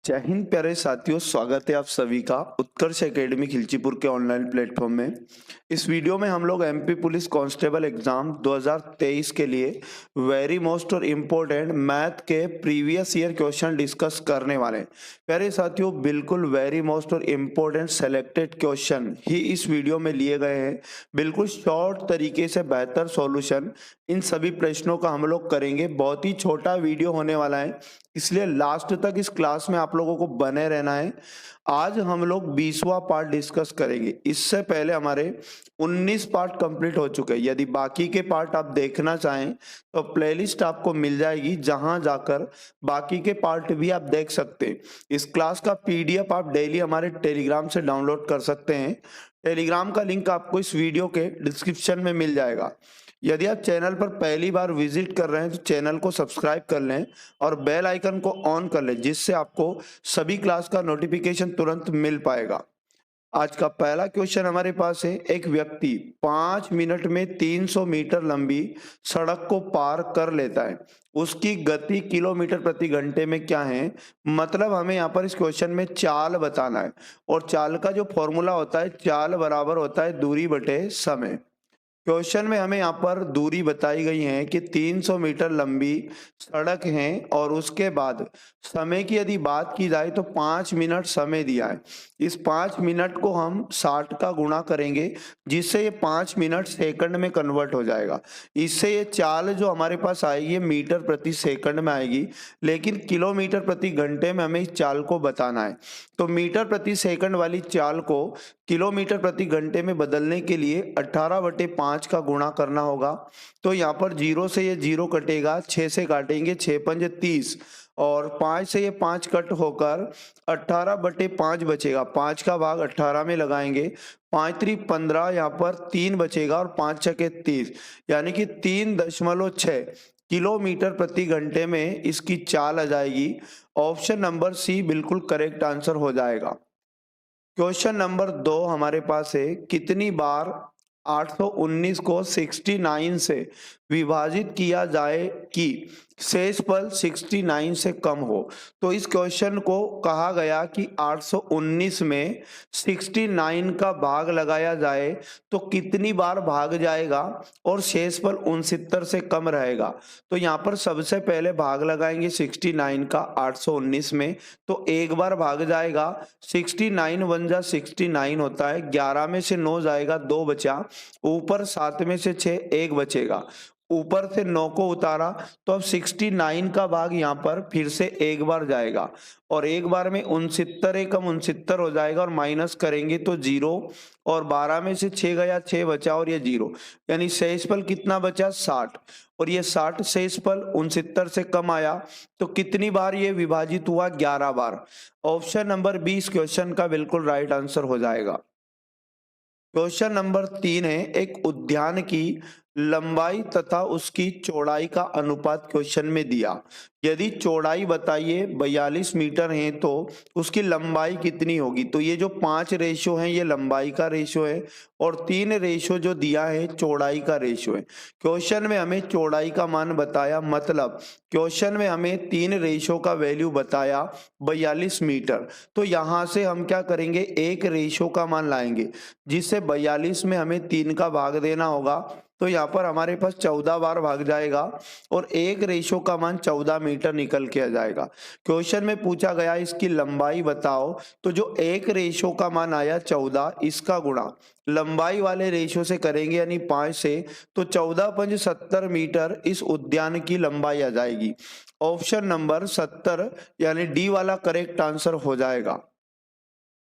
जय हिंद प्यारे साथियों, स्वागत है आप सभी का उत्कर्ष एकेडमी खिलचीपुर के ऑनलाइन प्लेटफॉर्म में। इस वीडियो में हम लोग एमपी पुलिस कांस्टेबल एग्जाम 2023 के लिए वेरी मोस्ट और इम्पोर्टेंट मैथ के प्रीवियस ईयर क्वेश्चन डिस्कस करने वाले हैं। प्यारे साथियों, बिल्कुल वेरी मोस्ट और इम्पोर्टेंट सेलेक्टेड क्वेश्चन ही इस वीडियो में लिए गए हैं। बिल्कुल शॉर्ट तरीके से बेहतर सॉल्यूशन इन सभी प्रश्नों का हम लोग करेंगे। बहुत ही छोटा वीडियो होने वाला है, इसलिए लास्ट तक इस क्लास में आप लोगों को बने रहना है। आज हम लोग 20वां पार्ट डिस्कस करेंगे। इससे पहले हमारे 19 पार्ट कंप्लीट हो चुके हैं। यदि बाकी के पार्ट आप देखना चाहें तो प्लेलिस्ट आपको मिल जाएगी, जहां जाकर बाकी के पार्ट भी आप देख सकते हैं। इस क्लास का पीडीएफ आप डेली हमारे टेलीग्राम से डाउनलोड कर सकते हैं। टेलीग्राम का लिंक आपको इस वीडियो के डिस्क्रिप्शन में मिल जाएगा। यदि आप चैनल पर पहली बार विजिट कर रहे हैं तो चैनल को सब्सक्राइब कर लें और बेल आइकन को ऑन कर लें, जिससे आपको सभी क्लास का नोटिफिकेशन तुरंत मिल पाएगा। आज का पहला क्वेश्चन हमारे पास है। एक व्यक्ति 5 मिनट में 300 मीटर लंबी सड़क को पार कर लेता है। उसकी गति किलोमीटर प्रति घंटे में क्या है? मतलब हमें यहाँ पर इस क्वेश्चन में चाल बताना है, और चाल का जो फॉर्मूला होता है, चाल बराबर होता है दूरी बटे समय। क्वेश्चन में हमें यहाँ पर दूरी बताई गई है कि 300 मीटर लंबी सड़क है, और उसके बाद समय की यदि बात की जाए तो 5 मिनट समय दिया है। इस 5 मिनट को हम 60 का गुणा करेंगे, जिससे ये 5 मिनट सेकंड में कन्वर्ट हो जाएगा। इससे ये चाल जो हमारे पास आएगी, ये मीटर प्रति सेकंड में आएगी, लेकिन किलोमीटर प्रति घंटे में हमें इस चाल को बताना है। तो मीटर प्रति सेकंड वाली चाल को किलोमीटर प्रति घंटे में बदलने के लिए 18/5 का गुणा करना होगा। तो यहाँ पर 0 से ये 0 कटेगा, 6 से काटेंगे, 6 पंजे 30, और 5 से ये 5 कट होकर 18/5 बचेगा। 5 का भाग 18 में लगाएंगे, 5 3 15, यहाँ पर 3 बचेगा, और 5 छके 30, यानी कि 3.6 किलोमीटर प्रति घंटे में इसकी चाल आ जाएगी। ऑप्शन नंबर सी बिल्कुल करेक्ट आंसर हो जाएगा। क्वेश्चन नंबर 2 हमारे पास है। कितनी बार 819 को 69 से विभाजित किया जाए कि शेषफल 69 से कम हो? तो इस क्वेश्चन को कहा गया कि 819 में 69 का भाग लगाया जाए तो कितनी बार भाग जाएगा और शेषफल 69 से कम रहेगा। तो यहाँ पर सबसे पहले भाग लगाएंगे 69 का 819 में, तो एक बार भाग जाएगा। 69 वन जा 69 होता है, 11 में से 9 जाएगा, 2 बचा, ऊपर 7 में से 6 1 बचेगा, ऊपर से 9 को उतारा, तो अब 69 का भाग यहाँ पर फिर से एक बार जाएगा, और एक बार में 69 एकम 69 हो जाएगा, और माइनस करेंगे तो 0, और 12 में से 6 गया, 6 बचा, और ये 0, यानी शेषफल कितना बचा? 60, और ये 60 शेषफल 69 से कम आया। तो कितनी बार ये विभाजित हुआ? 11 बार। ऑप्शन नंबर 20 क्वेश्चन का बिल्कुल राइट आंसर हो जाएगा। क्वेश्चन नंबर 3 है। एक उद्यान की लंबाई तथा उसकी चौड़ाई का अनुपात क्वेश्चन में दिया। यदि चौड़ाई बताइए 42 मीटर है तो उसकी लंबाई कितनी होगी? तो ये जो 5 रेशो है ये लंबाई का रेशो है, और 3 रेशो जो दिया है चौड़ाई का रेशो है। क्वेश्चन में हमें चौड़ाई का मान बताया, मतलब क्वेश्चन में हमें 3 रेशो का वैल्यू बताया 42 मीटर। तो यहाँ से हम क्या करेंगे? एक रेशो का मान लाएंगे, जिससे 42 में हमें 3 का भाग देना होगा। तो यहाँ पर हमारे पास 14 बार भाग जाएगा, और एक रेशो का मान 14 मीटर निकल के आ जाएगा। क्वेश्चन में पूछा गया इसकी लंबाई बताओ, तो जो एक रेशो का मान आया 14, इसका गुणा लंबाई वाले रेशो से करेंगे, यानी 5 से, तो 14 पंज 70 मीटर इस उद्यान की लंबाई आ जाएगी। ऑप्शन नंबर 70 यानी डी वाला करेक्ट आंसर हो जाएगा।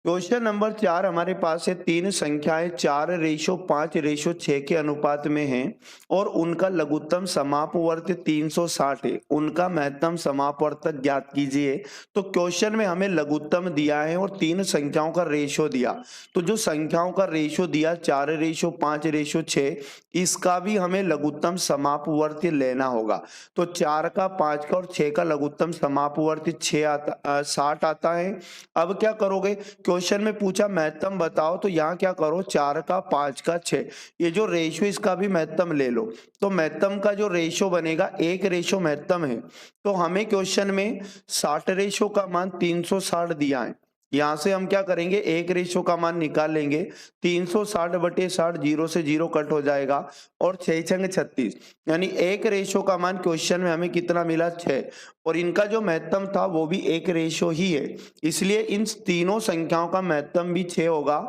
क्वेश्चन नंबर 4 हमारे पास है। 3 संख्याएं 4:5:6 के अनुपात में हैं, और उनका लघुत्तम समापवर्त 360 है। उनका महत्तम समापवर्तक ज्ञात कीजिए। तो क्वेश्चन में हमें लघुत्तम दिया है और 3 संख्याओं का रेशो दिया। तो जो संख्याओं का रेशो दिया 4:5:6, इसका भी हमें लघुत्तम समापवर्त लेना होगा। तो 4 का, 5 का और 6 का लघुत्तम समापवर्त 60 आता है। अब क्या करोगे? क्वेश्चन में पूछा महत्तम बताओ, तो यहाँ क्या करो 4 का 5 का 6, ये जो रेशो इसका भी महत्तम ले लो। तो महत्तम का जो रेशो बनेगा 1 रेशो महत्तम है, तो हमें क्वेश्चन में 60 रेशो का मान 360 दिया है। यहाँ से हम क्या करेंगे 1 रेशो का मान निकाल लेंगे, 360 बटे 60, 0 से 0 कट हो जाएगा और 6 छंग 36, यानी 1 रेशो का मान क्वेश्चन में हमें कितना मिला 6, और इनका जो महत्तम था वो भी 1 रेशो ही है, इसलिए इन तीनों संख्याओं का महत्तम भी 6 होगा।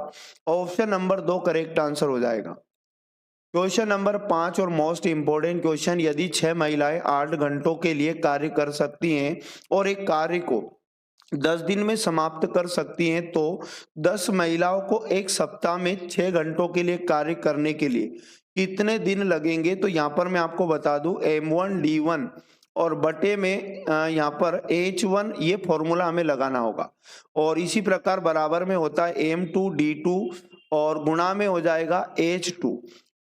ऑप्शन नंबर 2 करेक्ट आंसर हो जाएगा। क्वेश्चन नंबर 5 और मोस्ट इंपोर्टेंट क्वेश्चन, यदि 6 महिलाएं 8 घंटों के लिए कार्य कर सकती हैं और एक कार्य को 10 दिन में समाप्त कर सकती हैं, तो 10 महिलाओं को एक सप्ताह में 6 घंटों के लिए कार्य करने के लिए कितने दिन लगेंगे? तो यहाँ पर मैं आपको बता दूं M1 D1 और बटे में यहाँ पर H1, ये फॉर्मूला हमें लगाना होगा, और इसी प्रकार बराबर में होता है M2 D2 और गुणा में हो जाएगा H2।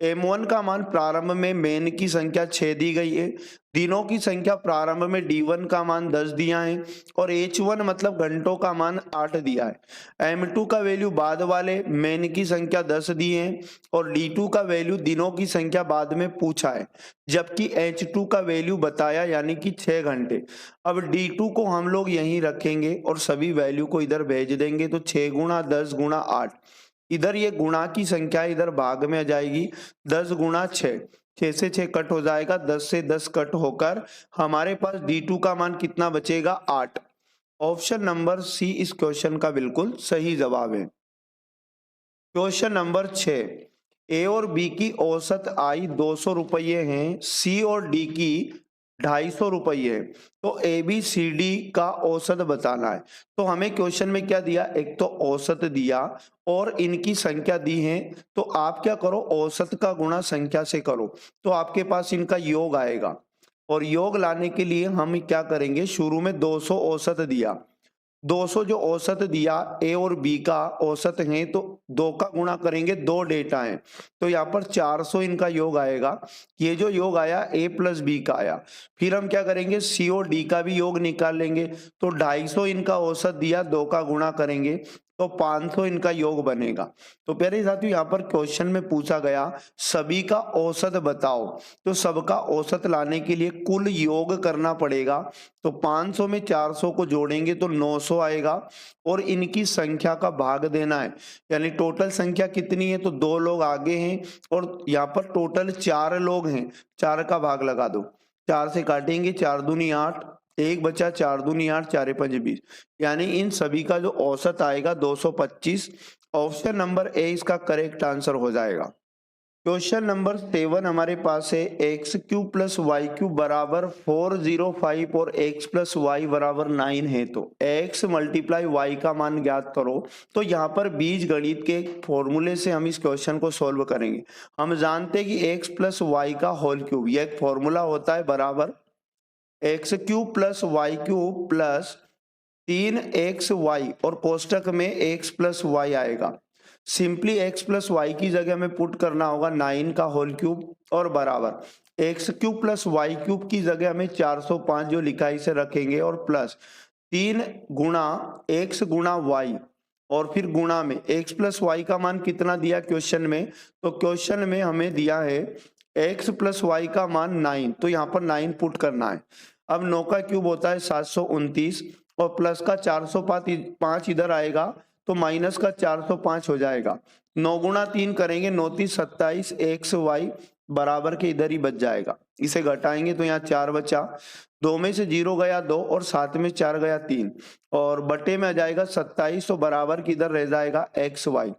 M1 का मान प्रारंभ में मेन की संख्या 6 दी गई है, दिनों की संख्या प्रारंभ में D1 का मान 10 दिया है, और H1 मतलब घंटों का मान 8 दिया है। M2 का वैल्यू बाद वाले मेन की संख्या 10 दी है, और D2 का वैल्यू दिनों की संख्या बाद में पूछा है, जबकि H2 का वैल्यू बताया यानी कि 6 घंटे। अब D2 को हम लोग यहीं रखेंगे और सभी वैल्यू को इधर भेज देंगे, तो 6 गुणा 10 गुणा 8, इधर ये गुणा की संख्या इधर भाग में आ जाएगी, 10 गुणा 6, 6 से 6 कट हो जाएगा, 10 से 10 कट होकर हमारे पास D2 का मान कितना बचेगा 8। ऑप्शन नंबर सी इस क्वेश्चन का बिल्कुल सही जवाब है। क्वेश्चन नंबर 6, ए और बी की औसत आय 200 रुपये है, सी और डी की 250 रुपये है, तो ए बी सी डी का औसत बताना है। तो हमें क्वेश्चन में क्या दिया, एक तो औसत दिया और इनकी संख्या दी है, तो आप क्या करो औसत का गुणा संख्या से करो, तो आपके पास इनका योग आएगा, और योग लाने के लिए हम क्या करेंगे, शुरू में 200 औसत दिया, 200 जो औसत दिया ए और बी का औसत है, तो 2 का गुणा करेंगे, 2 डेटा है, तो यहाँ पर 400 इनका योग आएगा। ये जो योग आया ए प्लस बी का आया, फिर हम क्या करेंगे सी और डी का भी योग निकाल लेंगे, तो 250 इनका औसत दिया, 2 का गुणा करेंगे तो 500 इनका योग बनेगा। तो प्यारे साथियों यहाँ पर क्वेश्चन में पूछा गया सभी का औसत बताओ, तो सबका औसत लाने के लिए कुल योग करना पड़ेगा, तो 500 में 400 को जोड़ेंगे तो 900 आएगा, और इनकी संख्या का भाग देना है, यानी टोटल संख्या कितनी है, तो 2 लोग आगे हैं और यहाँ पर टोटल 4 लोग हैं, 4 का भाग लगा दो, 4 से काटेंगे, 4 दूनी 8, 1 बचा, 4 दूनी 8, 4 5 20, यानी इन सभी का जो औसत आएगा 225। ऑप्शन नंबर ए इसका करेक्ट आंसर हो जाएगा। क्वेश्चन नंबर 7 हमारे पास है x cube plus y cube बराबर 405 और एक्स प्लस वाई बराबर 9 है, तो एक्स मल्टीप्लाई वाई का मान ज्ञात करो। तो यहाँ पर बीज गणित के एक फॉर्मूले से हम इस क्वेश्चन को सॉल्व करेंगे। हम जानते हैं कि एक्स प्लस वाई का होल क्यूब, यह एक फॉर्मूला होता है बराबर x cube plus y cube plus 3xy और कोष्टक में x प्लस वाई आएगा। सिंपली x प्लस वाई की जगह में पुट करना होगा 9 का होल क्यूब और बराबर x cube plus y cube की जगह में 405 जो लिखा इसे रखेंगे, और प्लस 3 गुणा x गुणा वाई, और फिर गुणा में x प्लस वाई का मान कितना दिया क्वेश्चन में, तो क्वेश्चन में हमें दिया है x प्लस वाई का मान 9, तो यहाँ पर 9 पुट करना है। अब 9 का क्यूब होता है 729 और प्लस का 405 इधर आएगा, तो माइनस का 405 हो जाएगा। 9 गुणा 3 करेंगे, 9 3 27, एक्स वाई बराबर के इधर ही बच जाएगा। इसे घटाएंगे तो यहाँ 4 बचा, 2 में से 0 गया 2 और 7 में 4 गया 3, और बटे में आ जाएगा 27, तो बराबर के इधर रह जाएगा एक्स वाई।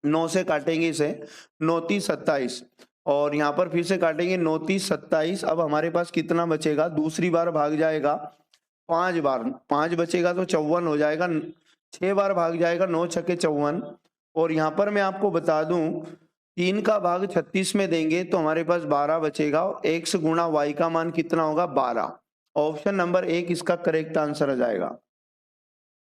9 से काटेंगे इसे, 9 3 27, और यहाँ पर फिर से काटेंगे 9 3 27। अब हमारे पास कितना बचेगा, दूसरी बार भाग जाएगा 5 बार, 5 बचेगा तो 54 हो जाएगा, 6 बार भाग जाएगा, 9 छक्के 54, और यहाँ पर मैं आपको बता दूं 3 का भाग 36 में देंगे तो हमारे पास 12 बचेगा, और x गुणा y का मान कितना होगा 12। ऑप्शन नंबर 1 इसका करेक्ट आंसर आ जाएगा।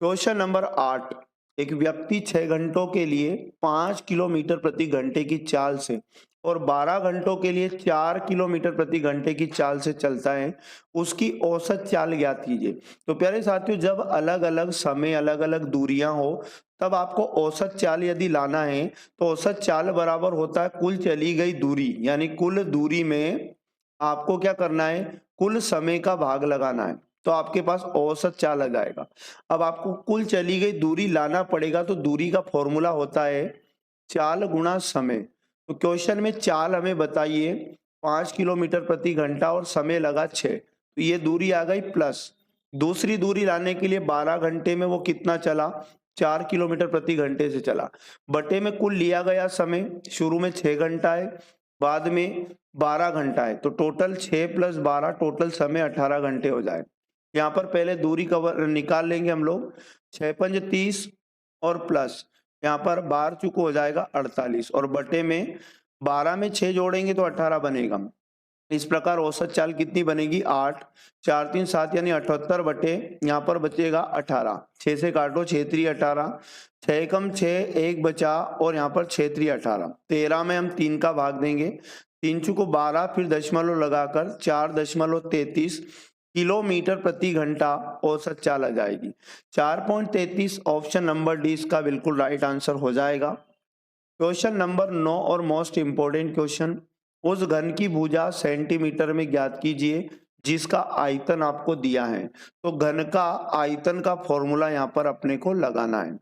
क्वेश्चन नंबर 8, एक व्यक्ति 6 घंटों के लिए 5 किलोमीटर प्रति घंटे की चाल से और 12 घंटों के लिए 4 किलोमीटर प्रति घंटे की चाल से चलता है, उसकी औसत चाल ज्ञात कीजिए। तो प्यारे साथियों, जब अलग अलग समय अलग अलग दूरियां हो तब आपको औसत चाल यदि लाना है तो औसत चाल बराबर होता है कुल चली गई दूरी, यानी कुल दूरी में आपको क्या करना है, कुल समय का भाग लगाना है, तो आपके पास औसत चाल आ जाएगा। अब आपको कुल चली गई दूरी लाना पड़ेगा, तो दूरी का फॉर्मूला होता है चाल गुणा समय। तो क्वेश्चन में चाल हमें बताइए 5 किलोमीटर प्रति घंटा और समय लगा 6, तो ये दूरी आ गई प्लस दूसरी दूरी लाने के लिए 12 घंटे में वो कितना चला, 4 किलोमीटर प्रति घंटे से चला, बटे में कुल लिया गया समय, शुरू में 6 घंटा है, बाद में 12 घंटा है, तो टोटल 6 प्लस 12 टोटल समय 18 घंटे हो जाए। यहाँ पर पहले दूरी कवर निकाल लेंगे हम लोग, 6 पंज 30 और प्लस यहाँ पर 12 चुको हो जाएगा 48 और बटे में 12 में 6 जोड़ेंगे तो 18 बनेगा। इस प्रकार औसत चाल कितनी बनेगी 8, 4 3 7 यानी 78 बटे यहाँ पर बचेगा 18, 6 से काटो 6 3 18, 6 कम 6 1 बचा और यहाँ पर 6 3 18, 13 में हम 3 का भाग देंगे, 3 चुको 12 फिर दशमलव लगाकर 4.33 किलोमीटर प्रति घंटा औसत चाल आ जाएगी। 4.33 ऑप्शन नंबर डी इसका बिल्कुल राइट आंसर हो जाएगा। क्वेश्चन नंबर 9 और मोस्ट इंपोर्टेंट क्वेश्चन, उस घन की भुजा सेंटीमीटर में ज्ञात कीजिए जिसका आयतन आपको दिया है। तो घन का आयतन का फॉर्मूला यहाँ पर अपने को लगाना है।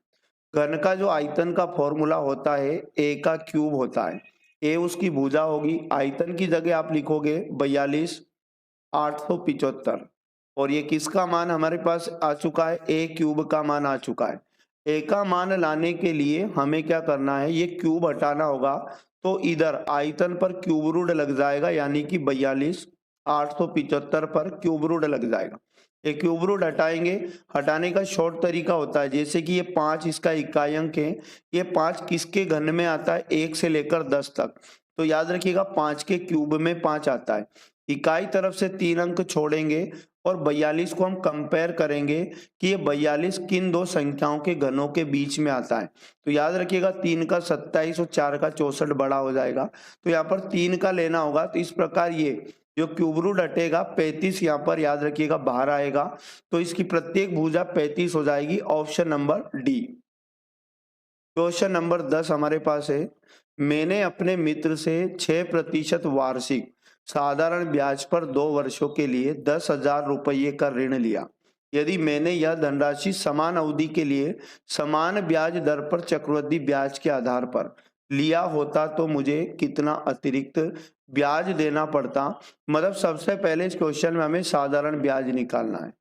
घन का जो आयतन का फॉर्मूला होता है ए का क्यूब होता है, ए उसकी भुजा होगी, आयतन की जगह आप लिखोगे 42,875 और ये किसका मान हमारे पास आ चुका है, ए क्यूब का मान आ चुका है। ए का मान लाने के लिए हमें क्या करना है, ये क्यूब हटाना होगा, तो इधर आयतन पर क्यूब रूट लग जाएगा, यानी कि 42,875 पर क्यूब रूट लग जाएगा। ये क्यूब रूट हटाएंगे, हटाने का शॉर्ट तरीका होता है, जैसे कि ये 5 इसका इकाई अंक है, ये 5 किसके घन में आता है, 1 से लेकर 10 तक, तो याद रखिएगा 5 के क्यूब में 5 आता है। इकाई तरफ से 3 अंक छोड़ेंगे और 42 को हम कंपेयर करेंगे कि ये 42 किन दो संख्याओं के घनों के बीच में आता है। तो याद रखिएगा 3 का 27 और 4 का 64 बड़ा हो जाएगा, तो यहाँ पर 3 का लेना होगा। तो इस प्रकार ये जो क्यूब रूट हटेगा 35 यहाँ पर याद रखिएगा बाहर आएगा, तो इसकी प्रत्येक भुजा 35 हो जाएगी, option number D. Question number 10 हमारे पास है, मैंने अपने मित्र से 6% वार्षिक साधारण ब्याज पर 2 वर्षों के लिए 10,000 रुपये का ऋण लिया। यदि मैंने यह धनराशि समान अवधि के लिए समान ब्याज दर पर चक्रवृद्धि ब्याज के आधार पर लिया होता तो मुझे कितना अतिरिक्त ब्याज देना पड़ता। मतलब सबसे पहले इस क्वेश्चन में हमें साधारण ब्याज निकालना है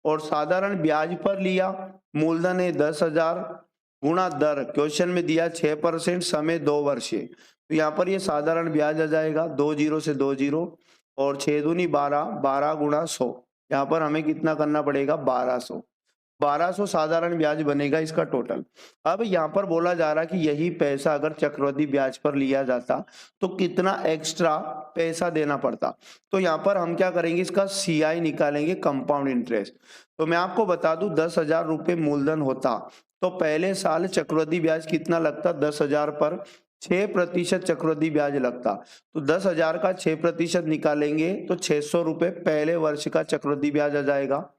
और साधारण ब्याज पर लिया, मूलधन है 10,000 गुणा दर क्वेश्चन में दिया 6%, समय 2 वर्ष है, तो यहाँ पर ये साधारण ब्याज आ जाएगा 2 जीरो से 2 जीरो और 6 दूनी 12, 12 गुणा 100, यहाँ पर हमें कितना करना पड़ेगा 1200, 1200 साधारण ब्याज बनेगा इसका टोटल। अब यहाँ पर बोला जा रहा है कि यही पैसा अगर चक्रवृद्धि ब्याज पर लिया जाता तो कितना एक्स्ट्रा पैसा देना पड़ता। तो यहाँ पर हम क्या करेंगे, इसका सीआई निकालेंगे, कंपाउंड इंटरेस्ट। तो मैं आपको बता दूं 10,000 रुपये मूलधन होता तो पहले साल चक्रवृद्धि ब्याज कितना लगता, 10,000 पर 6% चक्रवृद्धि ब्याज लगता, तो 10,000 का 6% निकालेंगे तो 600 रुपये पहले वर्ष का चक्रवृद्धि ब्याज आ जाएगा।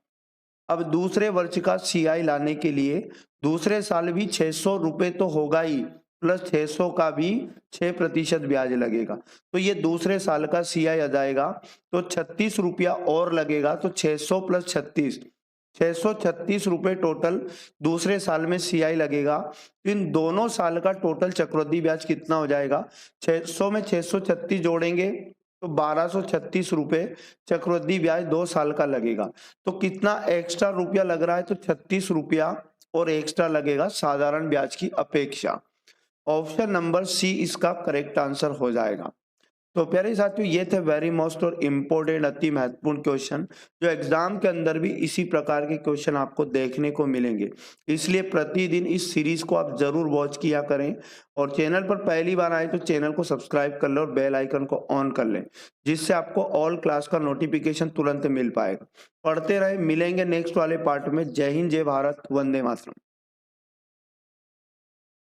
अब दूसरे वर्ष का सीआई लाने के लिए दूसरे साल भी 600 रुपये तो होगा ही, प्लस 600 का भी 6% ब्याज लगेगा, तो ये दूसरे साल का सीआई आ जाएगा, तो 36 रुपया और लगेगा, तो 600 प्लस 36 636 रुपये टोटल दूसरे साल में सीआई लगेगा। इन दोनों साल का टोटल चक्रवृद्धि ब्याज कितना हो जाएगा, 600 में 636 जोड़ेंगे तो 1236 रुपये चक्रवृद्धि ब्याज 2 साल का लगेगा। तो कितना एक्स्ट्रा रुपया लग रहा है, तो 36 रुपया और एक्स्ट्रा लगेगा साधारण ब्याज की अपेक्षा। ऑप्शन नंबर सी इसका करेक्ट आंसर हो जाएगा। तो प्यारे साथियों, ये थे वेरी मोस्ट और इम्पोर्टेंट अति महत्वपूर्ण क्वेश्चन, जो एग्जाम के अंदर भी इसी प्रकार के क्वेश्चन आपको देखने को मिलेंगे। इसलिए प्रतिदिन इस सीरीज को आप जरूर वॉच किया करें और चैनल पर पहली बार आए तो चैनल को सब्सक्राइब कर लें और बेल आइकन को ऑन कर लें, जिससे आपको ऑल क्लास का नोटिफिकेशन तुरंत मिल पाएगा। पढ़ते रहे, मिलेंगे नेक्स्ट वाले पार्ट में। जय हिंद, जय भारत, वंदे मातरम।